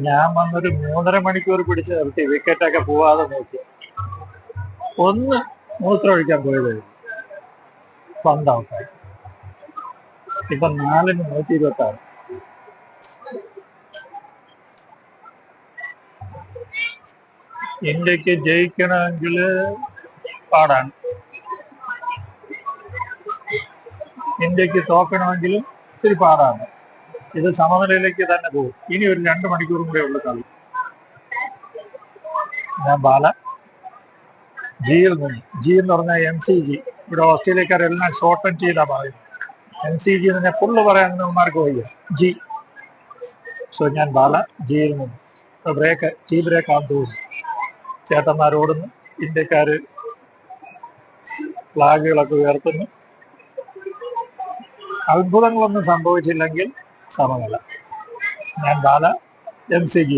ഞാൻ വന്നൊരു 3.5 മണിക്കൂർ പിടിച്ച് നിർത്തി, വിക്കറ്റൊക്കെ പോവാതെ നോക്കി. ഒന്ന് മൂത്രമൊഴിക്കാൻ പോയത് പന്ത് ഔട്ടായി. ഇപ്പൊ 4-ന് 126. ഇന്ത്യക്ക് ജയിക്കണമെങ്കിൽ പാടാണ്, ഇന്ത്യക്ക് തോക്കണമെങ്കിലും ഇത്തിരി പാടാണ്. ഇത് സമനിലയിലേക്ക് തന്നെ പോകും. ഇനി ഒരു 2 മണിക്കൂറും കൂടെ ഉള്ളു കളി. ഞാൻ ബാല, ജിയിൽ നിന്ന്. ജി എന്ന് പറഞ്ഞാൽ MCG. ഇവിടെ ഓസ്ട്രേലിയക്കാരെല്ലാം ഷോർട്ടൺ ചെയ്താ പറയുന്നത്. MCG എന്ന് ഞാൻ ഫുള്ള് പറയാനവന്മാർക്ക് വയ്യ. ജി. സോ ഞാൻ ബാല, ജിയിൽ നിന്ന്. ടീ ബ്രേക്ക് ആണെന്ന് തോന്നുന്നു. ചേട്ടന്മാരോടുന്നു, ഇന്ത്യക്കാര് ഫ്ലാഗുകളൊക്കെ ഉയർത്തുന്നു. അത്ഭുതങ്ങളൊന്നും സംഭവിച്ചില്ലെങ്കിൽ സമനില. ഞാൻ ബാല, MCG.